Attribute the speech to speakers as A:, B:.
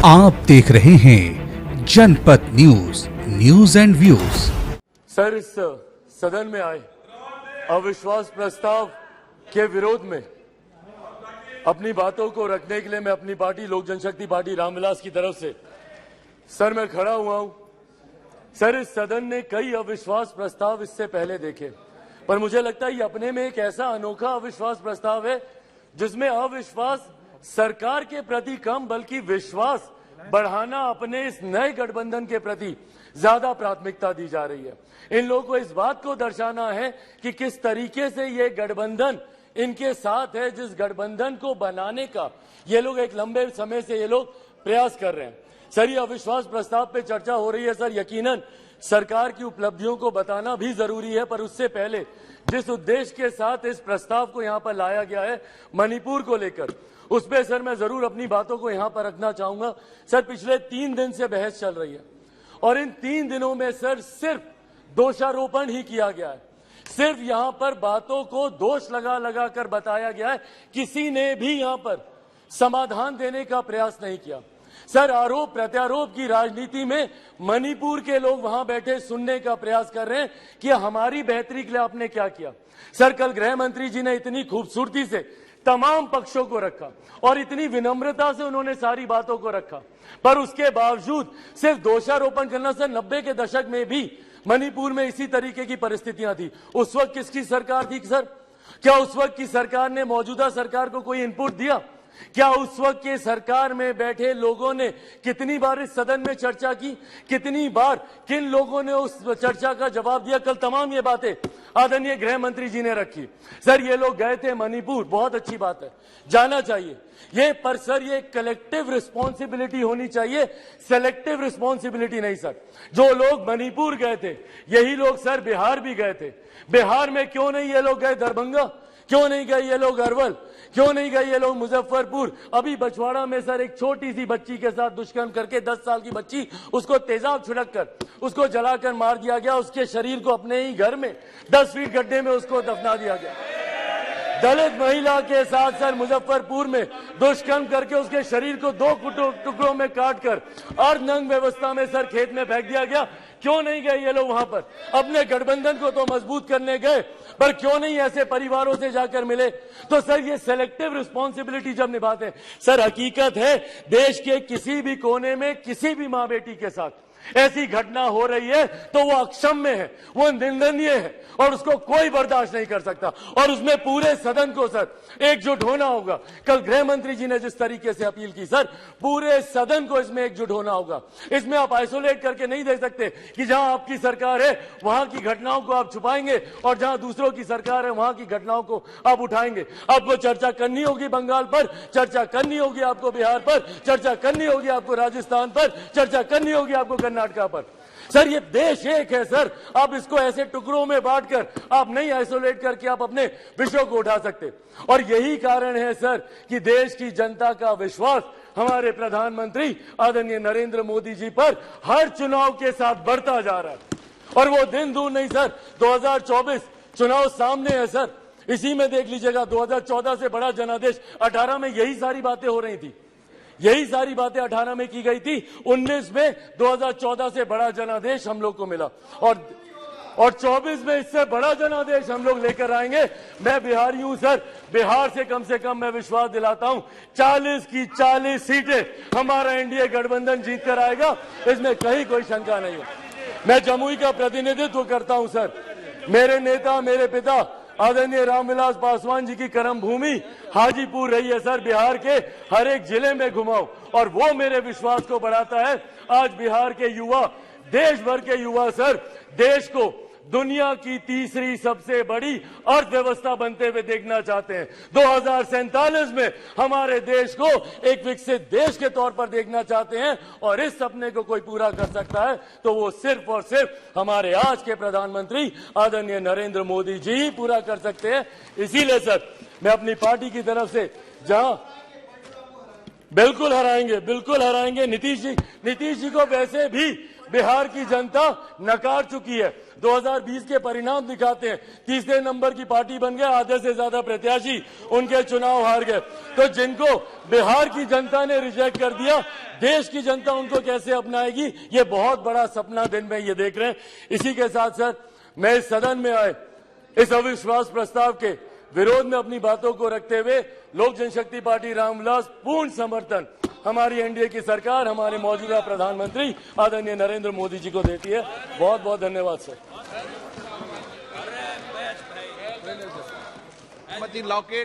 A: आप देख रहे हैं जनपद news, news and views.
B: Sir, इस सदन में आए अविश्वास प्रस्ताव के विरोध में अपनी बातों को रखने के लिए मैं अपनी पार्टी लोक जनशक्ति पार्टी रामविलास की तरफ से सर मैं खड़ा हुआ हूं। सर, इस सदन ने कई अविश्वास प्रस्ताव इससे पहले देखे, पर मुझे लगता है ये अपने में एक ऐसा अनोखा अविश्वास प्रस्ताव है जिसमें अविश्वास सरकार के प्रति कम बल्कि विश्वास बढ़ाना अपने इस नए गठबंधन के प्रति ज्यादा प्राथमिकता दी जा रही है। इन लोगों को इस बात को दर्शाना है कि किस तरीके से ये गठबंधन इनके साथ है, जिस गठबंधन को बनाने का ये लोग एक लंबे समय से ये लोग प्रयास कर रहे हैं। सर, ये अविश्वास प्रस्ताव पे चर्चा हो रही है। सर, यकीनन सरकार की उपलब्धियों को बताना भी जरूरी है, पर उससे पहले जिस उद्देश्य के साथ इस प्रस्ताव को यहाँ पर लाया गया है मणिपुर को लेकर, उस पर सर मैं जरूर अपनी बातों को यहाँ पर रखना चाहूंगा। सर, पिछले 3 दिन से बहस चल रही है और इन 3 दिनों में सर सिर्फ दोषारोपण ही किया गया है। सिर्फ यहाँ पर बातों को दोष लगा लगा कर बताया गया है, किसी ने भी यहाँ पर समाधान देने का प्रयास नहीं किया। सर, आरोप प्रत्यारोप की राजनीति में मणिपुर के लोग वहां बैठे सुनने का प्रयास कर रहे हैं कि हमारी बेहतरी के लिए आपने क्या किया। सर, कल गृह मंत्री जी ने इतनी खूबसूरती से तमाम पक्षों को रखा और इतनी विनम्रता से उन्होंने सारी बातों को रखा, पर उसके बावजूद सिर्फ दोषारोपण करना। सर, 90 के दशक में भी मणिपुर में इसी तरीके की परिस्थितियां थी। उस वक्त किसकी सरकार थी सर? क्या उस वक्त की सरकार ने मौजूदा सरकार को कोई इनपुट दिया? क्या उस वक्त के सरकार में बैठे लोगों ने कितनी बार इस सदन में चर्चा की? कितनी बार किन लोगों ने उस चर्चा का जवाब दिया? कल तमाम ये बातें आदरणीय गृह मंत्री जी ने रखी। सर, ये लोग गए थे मणिपुर, बहुत अच्छी बात है, जाना चाहिए ये, पर सर ये कलेक्टिव रिस्पॉन्सिबिलिटी होनी चाहिए, सेलेक्टिव रिस्पॉन्सिबिलिटी नहीं। सर, जो लोग मणिपुर गए थे यही लोग सर बिहार भी गए थे। बिहार में क्यों नहीं ये लोग गए दरभंगा? क्यों नहीं गए ये लोग अरवल? क्यों नहीं गए ये लोग मुजफ्फरपुर? अभी बछवाड़ा में सर एक छोटी सी बच्ची के साथ दुष्कर्म करके 10 साल की बच्ची, उसको तेजाब छिड़क कर उसको जलाकर मार दिया गया। उसके शरीर को अपने ही घर में 10 फीट गड्ढे में उसको दफना दिया गया। दलित महिला के साथ सर मुजफ्फरपुर में दुष्कर्म करके उसके शरीर को 2 टुकड़ों में काटकर अर्धनग्न व्यवस्था में सर खेत में फेंक दिया गया। क्यों नहीं गए ये लोग वहां पर? अपने गठबंधन को तो मजबूत करने गए, पर क्यों नहीं ऐसे परिवारों से जाकर मिले? तो सर, ये सेलेक्टिव रिस्पॉन्सिबिलिटी जब निभाते हैं, सर हकीकत है देश के किसी भी कोने में किसी भी मां बेटी के साथ ऐसी घटना हो रही है तो वो अक्षम्य है, वो निंदनीय है और उसको कोई बर्दाश्त नहीं कर सकता, और उसमें पूरे सदन को सर एकजुट होना होगा। कल गृह मंत्री जी ने जिस तरीके से अपील की, सर पूरे सदन को इसमें एकजुट होना होगा। इसमें आप आइसोलेट करके नहीं देख सकते कि जहां आपकी सरकार है वहां की घटनाओं को आप छुपाएंगे और जहां दूसरों की सरकार है वहां की घटनाओं को आप उठाएंगे। आपको चर्चा करनी होगी बंगाल पर, चर्चा करनी होगी आपको बिहार पर, चर्चा करनी होगी आपको राजस्थान पर, चर्चा करनी होगी आपको कर्नाटका पर। सर, ये देश एक है सर, आप इसको ऐसे टुकड़ों में बांटकर आप नहीं आइसोलेट करके आप अपने विषयों को उठा सकते। और यही कारण है सर कि देश की जनता का विश्वास हमारे प्रधानमंत्री आदरणीय नरेंद्र मोदी जी पर हर चुनाव के साथ बढ़ता जा रहा है। और वो दिन दूर नहीं सर, 2024 चुनाव सामने है सर। इसी में देख लीजिएगा 2014 से बड़ा जनादेश 18 में यही सारी बातें हो रही थी, यही सारी बातें 18 में की गई थी। 19 में 2014 से बड़ा जनादेश हम लोग को मिला और 24 में इससे बड़ा जनादेश हम लोग लेकर आएंगे। मैं बिहारी हूं सर, बिहार से कम मैं विश्वास दिलाता हूं 40 की 40 सीटें हमारा एनडीए गठबंधन जीत कर आएगा, इसमें कहीं कोई शंका नहीं है। मैं जमुई का प्रतिनिधित्व करता हूं सर। मेरे नेता, मेरे पिता आदरणीय रामविलास पासवान जी की कर्म भूमि हाजीपुर रही है सर। बिहार के हर एक जिले में घुमाओ और वो मेरे विश्वास को बढ़ाता है। आज बिहार के युवा, देश भर के युवा सर देश को दुनिया की तीसरी सबसे बड़ी अर्थव्यवस्था बनते हुए देखना चाहते हैं। 2047 में हमारे देश को एक विकसित देश के तौर पर देखना चाहते हैं, और इस सपने को कोई पूरा कर सकता है तो वो सिर्फ और सिर्फ हमारे आज के प्रधानमंत्री आदरणीय नरेंद्र मोदी जी ही पूरा कर सकते हैं। इसीलिए सर मैं अपनी पार्टी की तरफ से जहां बिल्कुल हराएंगे नीतीश जी को वैसे भी बिहार की जनता नकार चुकी है। 2020 के परिणाम दिखाते हैं, तीसरे नंबर की पार्टी बन गए, आधे से ज्यादा प्रत्याशी उनके चुनाव हार गए। तो जिनको बिहार की जनता ने रिजेक्ट कर दिया, देश की जनता उनको कैसे अपनाएगी, ये बहुत बड़ा सपना दिन में ये देख रहे हैं। इसी के साथ साथ मैं इस सदन में आए इस अविश्वास प्रस्ताव के विरोध में अपनी बातों को रखते हुए लोक जनशक्ति पार्टी रामविलास पूर्ण समर्थन हमारी एनडीए की सरकार, हमारे मौजूदा प्रधानमंत्री आदरणीय नरेंद्र मोदी जी को देती है। बहुत बहुत धन्यवाद सर।
C: श्रीमती लॉकेट।